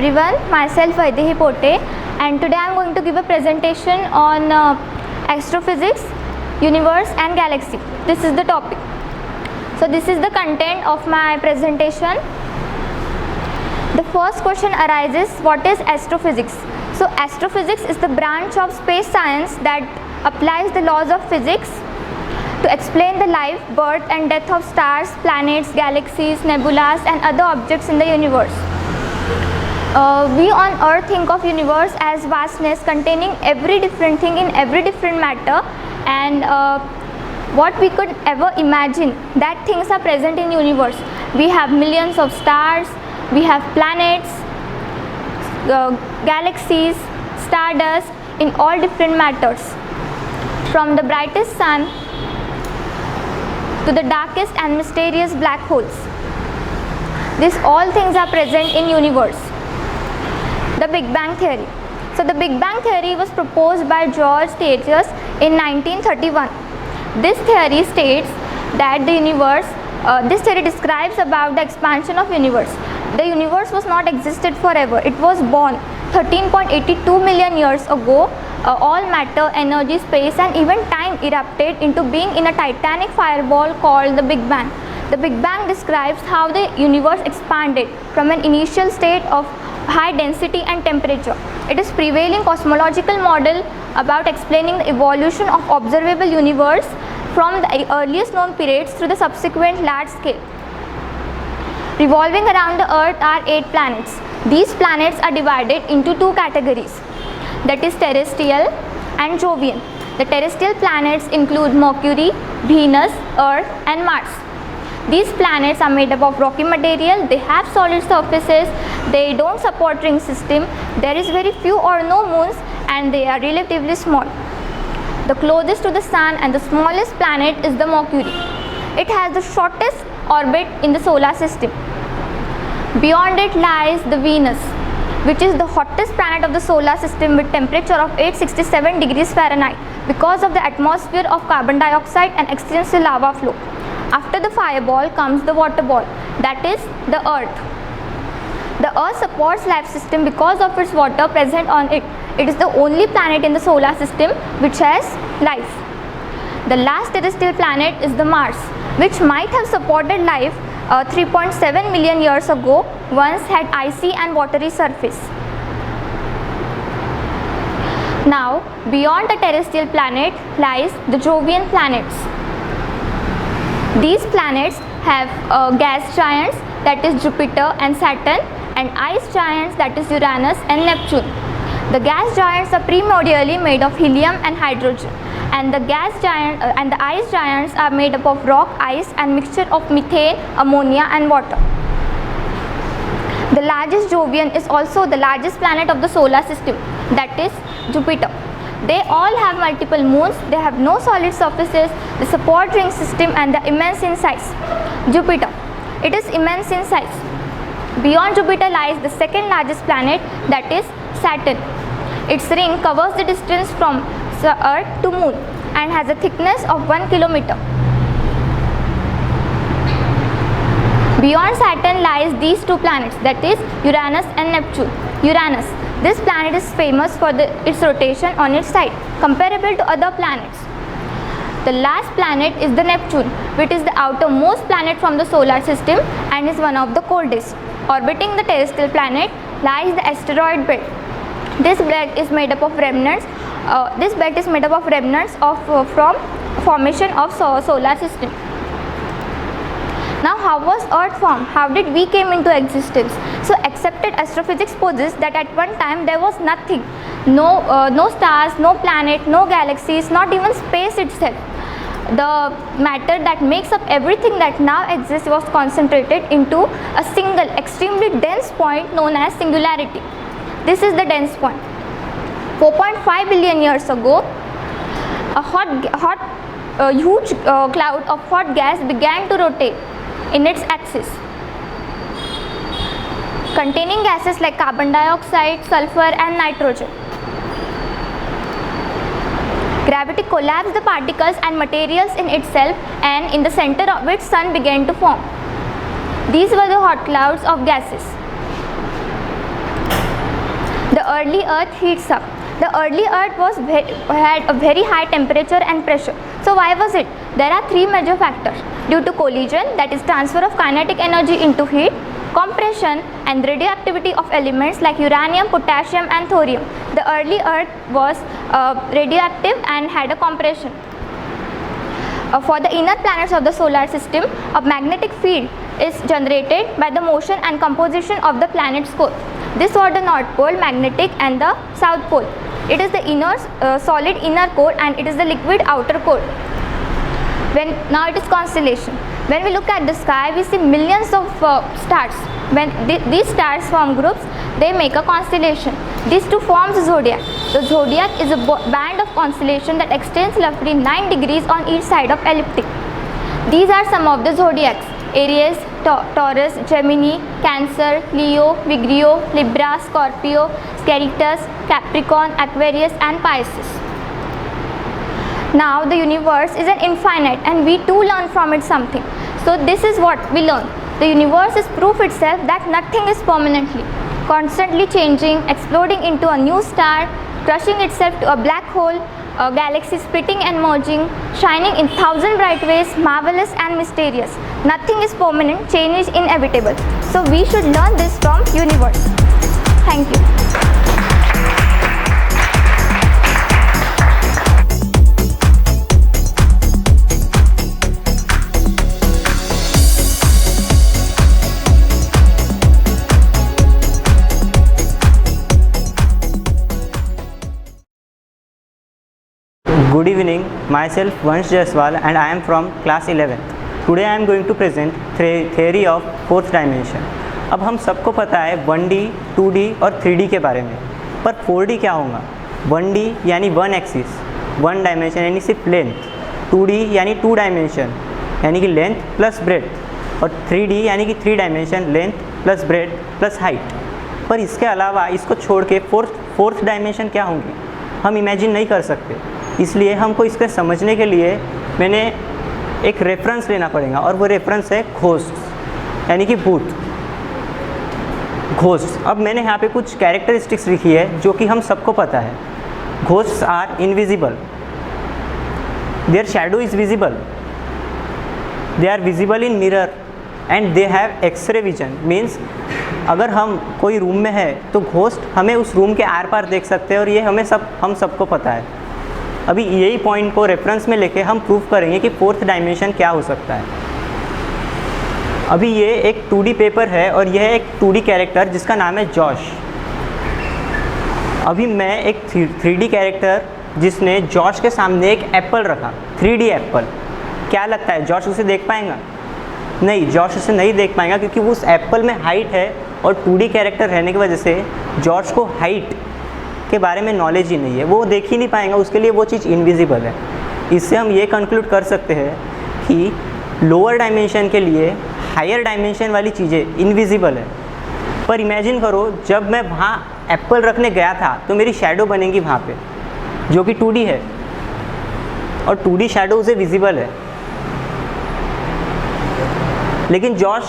everyone, myself Vaidehi Pote, and today I am going to give a presentation on astrophysics, universe and galaxy. This is the topic. So this is the content of my presentation. The first question arises, what is astrophysics? So astrophysics is the branch of space science that applies the laws of physics to explain the life, birth and death of stars, planets, galaxies, nebulas and other objects in the universe. We on Earth think of universe as vastness containing every different thing in every different matter, and what we could ever imagine that things are present in universe. We have millions of stars, we have planets, galaxies, stardust in all different matters, from the brightest sun to the darkest and mysterious black holes. These all things are present in universe. The Big Bang Theory. So the Big Bang Theory was proposed by George Thesius in 1931. This theory states that the universe, this theory describes about the expansion of universe. The universe was not existed forever. It was born 13.82 million years ago. All matter, energy, space and even time erupted into being in a titanic fireball called the Big Bang. The Big Bang describes how the universe expanded from an initial state of high density and temperature. It is prevailing cosmological model about explaining the evolution of observable universe from the earliest known periods through the subsequent large scale. Revolving around the Earth are 8 planets. These planets are divided into 2 categories, that is terrestrial and Jovian. The terrestrial planets include Mercury, Venus, Earth and Mars. These planets are made up of rocky material, they have solid surfaces, they don't support ring system, there is very few or no moons and they are relatively small. The closest to the sun and the smallest planet is the Mercury. It has the shortest orbit in the solar system. Beyond it lies the Venus, which is the hottest planet of the solar system with temperature of 867 degrees Fahrenheit because of the atmosphere of carbon dioxide and extensive lava flow. After the fireball comes the water ball, that is the Earth. The Earth supports life system because of its water present on it. It is the only planet in the solar system which has life. The last terrestrial planet is the Mars, which might have supported life 3.7 million years ago, once had icy and watery surface. Now, beyond the terrestrial planet lies the Jovian planets. These planets have gas giants, that is Jupiter and Saturn, and ice giants, that is Uranus and Neptune. The gas giants are primordially made of helium and hydrogen, and the ice giants are made up of rock, ice and mixture of methane, ammonia and water. The largest Jovian is also the largest planet of the solar system, that is Jupiter. They all have multiple moons, they have no solid surfaces, the support ring system and the immense in size. Jupiter, it is immense in size. Beyond Jupiter lies the second largest planet, that is Saturn. Its ring covers the distance from the Earth to Moon and has a thickness of 1 kilometer. Beyond Saturn lies these 2 planets, that is Uranus and Neptune. Uranus, this planet is famous for its rotation on its side, comparable to other planets. The last planet is the Neptune, which is the outermost planet from the solar system and is one of the coldest. Orbiting the terrestrial planet lies the asteroid belt. This belt is made up of remnants. From formation of solar system. Now, how was Earth formed? How did we came into existence? So, accepted astrophysics poses that at one time there was nothing, no stars, no planet, no galaxies, not even space itself. The matter that makes up everything that now exists was concentrated into a single, extremely dense point known as singularity. This is the dense point. 4.5 billion years ago, a huge cloud of hot gas began to rotate in its axis, containing gases like carbon dioxide, sulfur and nitrogen. Gravity collapsed the particles and materials in itself, and in the center of which sun began to form. These were the hot clouds of gases. early Earth heats up. The early Earth had a very high temperature and pressure. So why was it? There are three major factors. Due to collision, that is transfer of kinetic energy into heat, compression and radioactivity of elements like uranium, potassium and thorium. The early Earth was radioactive and had a compression. For the inner planets of the solar system, a magnetic field is generated by the motion and composition of the planet's core. This was the North Pole magnetic and the South Pole. It is the inner solid inner core and it is the liquid outer core. Now it is constellation. When we look at the sky, we see millions of stars. When these stars form groups, they make a constellation. These two forms zodiac. The zodiac is a band of constellation that extends roughly 9 degrees on each side of ecliptic. These are some of the zodiacs: Aries, Taurus, Gemini, Cancer, Leo, Virgo, Libra, Scorpio, Sagittarius, Capricorn, Aquarius and Pisces. Now the universe is an infinite and we too learn from it something. So this is what we learn. The universe is proof itself that nothing is permanently, constantly changing, exploding into a new star, crushing itself to a black hole, a galaxy splitting and merging, shining in 1,000 bright ways, marvelous and mysterious. Nothing is permanent, change is inevitable. So we should learn this from universe. Thank you. Good evening, myself Vansh Jaiswal and I am from class 11th. Today I am going to present theory of fourth dimension. अब हम सबको पता है 1D, 2D और 3D के बारे में, पर 4D क्या होगा? 1D यानी 1 एक्सिस, 1 डायमेंशन यानी सिर्फ लेंथ, 2D यानी 2 डायमेंशन यानी कि लेंथ प्लस ब्रेड्थ और 3D यानी कि 3 dimension length plus breadth plus height. पर इसके अलावा इसको छोड़ के फोर्थ डायमेंशन क्या होंगी हम इमेजिन नहीं कर सकते। इसलिए हमको इसको समझने के लिए मैंने एक रेफरेंस लेना पड़ेगा और वो रेफरेंस है घोस्ट यानी कि भूत, घोस्ट। अब मैंने यहाँ पे कुछ कैरेक्टरिस्टिक्स लिखी है जो कि हम सबको पता है। Ghosts are invisible, their shadow is visible, they are visible in mirror and they have x-ray vision. Means अगर हम कोई रूम में है तो घोस्ट हमें उस रूम के आर पार देख सकते हैं और ये हम सबको पता है। अभी यही पॉइंट को रेफरेंस में लेके हम प्रूव करेंगे कि फोर्थ डायमेंशन क्या हो सकता है। अभी ये एक 2D पेपर है और यह है एक 2D कैरेक्टर जिसका नाम है जॉश। अभी मैं एक 3D कैरेक्टर जिसने जॉश के सामने एक एप्पल रखा, 3D एप्पल। क्या लगता है जॉश उसे देख पाएगा? नहीं, जॉश उसे नहीं देख पाएगा क्योंकि उस एप्पल में हाइट है और 2D कैरेक्टर रहने की वजह से जॉश को हाइट के बारे में नॉलेज ही नहीं है, वो देख ही नहीं पाएगा, उसके लिए वो चीज़ इनविजिबल है। इससे हम ये कंक्लूड कर सकते हैं कि लोअर डायमेंशन के लिए हायर डायमेंशन वाली चीज़ें इनविजिबल है। पर इमेजिन करो जब मैं वहाँ एप्पल रखने गया था तो मेरी शैडो बनेगी वहाँ पे जो कि 2D है और 2D शैडो उसे विजिबल है। लेकिन जॉश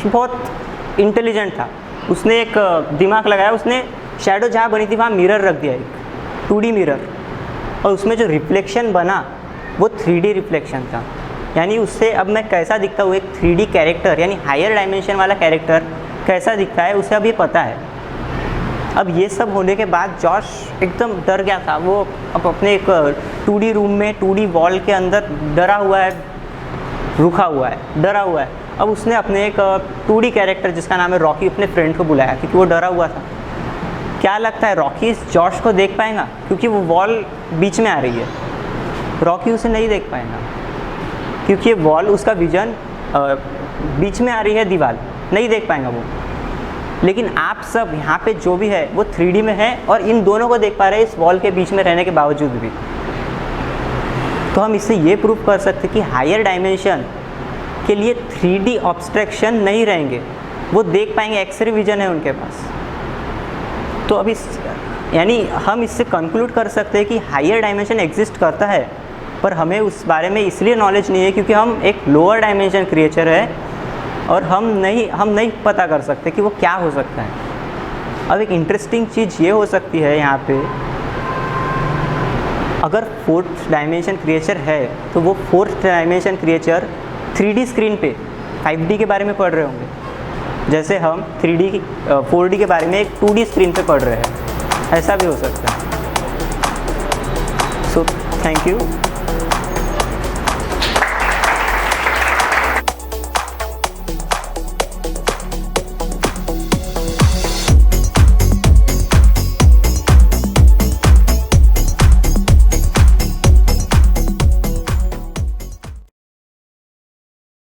बहुत इंटेलिजेंट था, उसने एक दिमाग लगाया, उसने शैडो जहाँ बनी थी वहाँ मिरर रख दिया, एक 2D मिरर, और उसमें जो रिफ्लेक्शन बना वो 3D रिफ्लेक्शन था। यानी उससे अब मैं कैसा दिखता हूँ, एक 3D कैरेक्टर यानी हायर डायमेंशन वाला कैरेक्टर कैसा दिखता है उसे अब ये पता है। अब ये सब होने के बाद जॉश एकदम डर गया था। वो अब अपने एक 2D रूम में 2D वॉल के अंदर डरा हुआ है, रुका हुआ है, डरा हुआ है। अब उसने अपने एक 2D कैरेक्टर जिसका नाम है रॉकी, अपने फ्रेंड को बुलाया क्योंकि वो डरा हुआ था। क्या लगता है रॉकी इस जॉश को देख पाएगा? क्योंकि वो वॉल बीच में आ रही है, रॉकी उसे नहीं देख पाएगा क्योंकि ये वॉल उसका विजन बीच में आ रही है, दीवार नहीं देख पाएगा वो। लेकिन आप सब यहाँ पे जो भी है वो 3D में है और इन दोनों को देख पा रहे हैं इस वॉल के बीच में रहने के बावजूद भी। तो हम इससे ये प्रूव कर सकते कि हायर डायमेंशन के लिए 3D ऑब्स्ट्रक्शन नहीं रहेंगे, वो देख पाएंगे, एक्सरे विजन है उनके पास। तो अभी यानी हम इससे कंक्लूड कर सकते हैं कि हायर डायमेंशन एग्जिस्ट करता है, पर हमें उस बारे में इसलिए नॉलेज नहीं है क्योंकि हम एक लोअर डायमेंशन क्रिएचर है और हम नहीं पता कर सकते कि वो क्या हो सकता है। अब एक इंटरेस्टिंग चीज़ ये हो सकती है यहाँ पे, अगर 4th डायमेंशन क्रिएचर है तो वो 4th dimension creature 3D screen पे 5D के बारे में पढ़ रहे होंगे, जैसे हम 4D के बारे में एक 2D स्क्रीन पे पढ़ रहे हैं, ऐसा भी हो सकता है। So thank you.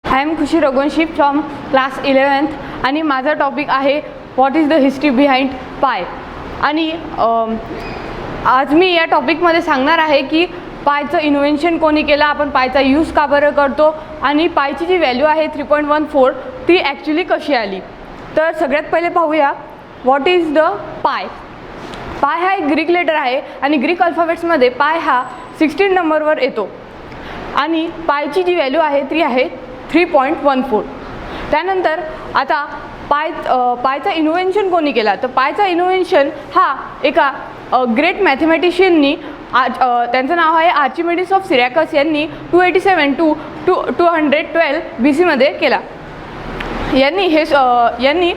I am Khushi Raghuvanshi from class 11th आणि माझा टॉपिक आहे what is the history behind pi. आणि आज मी या टॉपिकमध्ये सांगणार आहे की पायचं इन्व्हेन्शन कोणी केलं, आपण पायचा यूज का बरं करतो आणि पायची जी व्हॅल्यू आहे 3.14 ती ॲक्च्युली कशी आली। तर सगळ्यात पहिले पाहूया व्हॉट इज द पाय। पाय हा एक ग्रीक लेटर आहे आणि ग्रीक अल्फाबेट्समध्ये पाय हा 16 नंबरवर येतो आणि पायची जी व्हॅल्यू आहे ती आहे 3.14। त्यानंतर आता पायचा इन्व्हेन्शन कोणी केला, तर पायचा इन्व्हेन्शन हा एका ग्रेट मॅथमॅटिशियननी त्यांचं नाव आहे आर्चिमेडिस ऑफ सिरॅकस यांनी 287 to 212 BC मध्ये केला। यांनी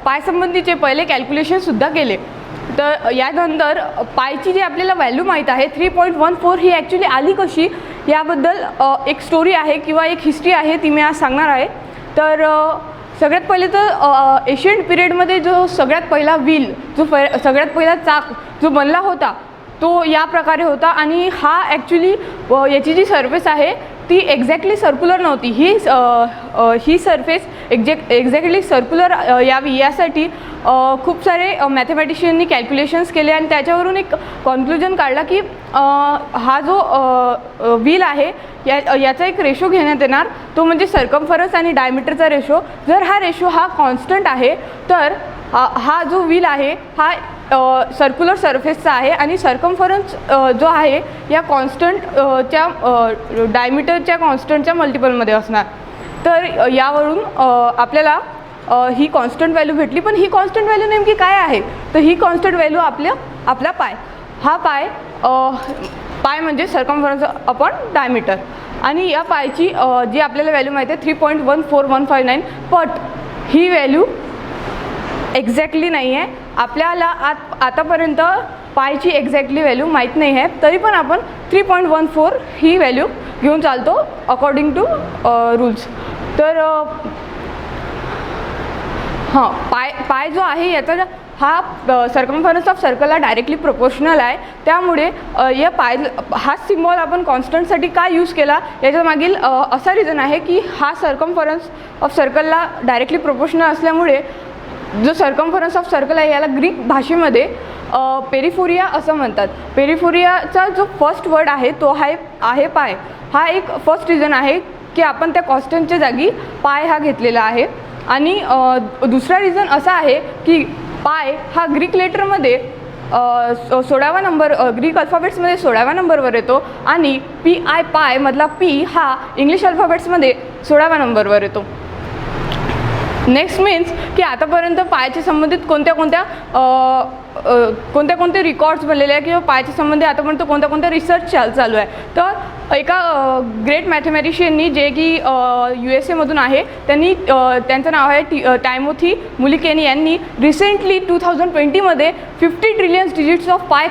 पायसंबंधीचे पहिले कॅल्क्युलेशनसुद्धा केले। तर यानंतर पायची जी आपल्याला व्हॅल्यू माहीत आहे 3.14 ही ॲक्च्युली आली कशी याबद्दल एक स्टोरी आहे किंवा एक हिस्ट्री आहे ती मी आज सांगणार आहे। तर सगळ्यात पहिले तर एशियंट पिरियडमध्ये जो सगळ्यात पहिला व्हील सगळ्यात पहिला चाक जो बनला होता तो या प्रकारे होता आणि हा ॲक्च्युली याची जी सरफेस आहे ती एक्झॅक्टली सर्क्युलर नव्हती। ही सरफेस एक्झॅक्टली सर्क्युलर यावी यासाठी खूप सारे मॅथमॅटिशियननी कॅल्क्युलेशन्स केले आणि त्याच्यावरून एक कॉन्क्लुजन काढला की हा जो व्हील आहे याचा एक रेशो घेण्यात येणार, तो म्हणजे सर्कम्फरन्स आणि डायमीटरचा रेशो। जर हा रेशो हा कॉन्स्टंट आहे तर हा जो व्हील आहे हा सर्क्युलर सरफेसचा आहे आणि सर्कम्फरन्स जो आहे या कॉन्स्टंटच्या डायमीटरच्या कॉन्स्टंटच्या मल्टिपलमध्ये असणार। तर यावरून आपल्याला ही कॉन्स्टंट व्हॅल्यू भेटली। पण ही कॉन्स्टंट व्हॅल्यू नेमकी काय आहे, तर ही कॉन्स्टंट व्हॅल्यू आपला पाय हा पाय म्हणजे सर्कम्फरन्स अपॉन डायमीटर आणि या पायची जी आपल्याला व्हॅल्यू माहिती आहे 3.14159, बट ही व्हॅल्यू एक्झॅक्टली नाही आहे। आपल्याला आतापर्यंत पायची एक्झॅक्टली व्हॅल्यू माहीत नाही आहे, तरी पण आपण 3.14 ही व्हॅल्यू घेऊन चालतो अकॉर्डिंग टू रूल्स। तर हां, पाय जो आहे याचा हा सर्कम्फरन्स ऑफ सर्कलला डायरेक्टली प्रोपोर्शनल आहे। त्यामुळे या हा सिम्बॉल आपण कॉन्स्टंटसाठी का यूज केला याच्या मागील असा रिझन आहे की हा सर्कम्फरन्स ऑफ सर्कलला डायरेक्टली प्रोपोर्शनल असल्यामुळे जो सर्कम्फरन्स ऑफ सर्कल आहे याला ग्रीक भाषेमध्ये पेरिफोरिया असं म्हणतात। पेरिफोरियाचा जो फर्स्ट वर्ड आहे तो आहे पाय। हा एक फर्स्ट रिझन आहे की आपण त्या कॉन्स्टंटच्या जागी पाय हा घेतलेला आहे। आणि दुसरा रिझन असा आहे की पाय हा ग्रीक लेटरमध्ये 16व्या नंबर ग्रीक अल्फाबेट्समध्ये 16व्या नंबरवर येतो आणि PI पाय मधला P हा इंग्लिश अल्फाबेट्समध्ये 16व्या नंबरवर येतो। नेक्स्ट मीन्स की आतापर्यंत पायाच्या संबंधित कोणत्या रिकॉर्ड्स बनलेले आहे किंवा पायाच्या संबंधित आतापर्यंत कोणत्या रिसर्च चालू आहे। तर एका ग्रेट मॅथमॅटिशियननी जे की USA मधून आहे त्यांचं नाव आहे टायमोथी मुलिकेनी यांनी रिसेंटली 2020मध्ये 50 ट्रिलियन डिजिट्स ऑफ पाय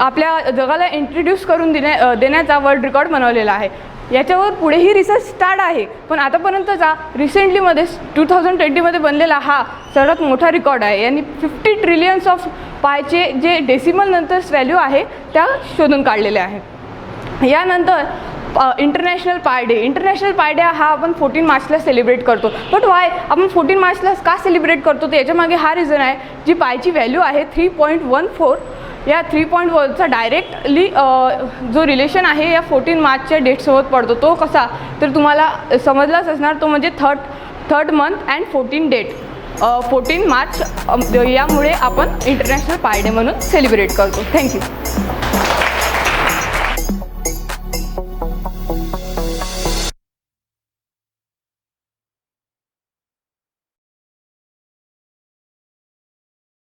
आपल्या जगाला इंट्रोड्यूस करून देण्याचा वर्ल्ड रेकॉर्ड बनवलेला आहे। याच्यावर पुढेही रिसर्च स्टार्ट आहे, पण आतापर्यंतचा रिसेंटलीमध्ये 2020मध्ये बनलेला हा सर्वात मोठा रेकॉर्ड आहे। यांनी 50 ट्रिलियन्स ऑफ पायचे जे डेसिमल नंतर व्हॅल्यू आहे त्या शोधून काढलेल्या आहे। यानंतर इंटरनॅशनल पाय डे हा आपण 14 मार्चला सेलिब्रेट करतो। बट वाय आपण 14 मार्चला का सेलिब्रेट करतो तर याच्यामागे हा रिझन आहे, जी पायची व्हॅल्यू आहे 3.14 या 3.1चा डायरेक्टली जो रिलेशन आहे या 14 मार्चच्या डेटसोबत पडतो। तो कसा तर तुम्हाला समजलाच असणार, तो म्हणजे थर्ड मंथ अँड 14 डेट 14 मार्च यामुळे आपण इंटरनॅशनल पाय डे म्हणून सेलिब्रेट करतो। थँक्यू।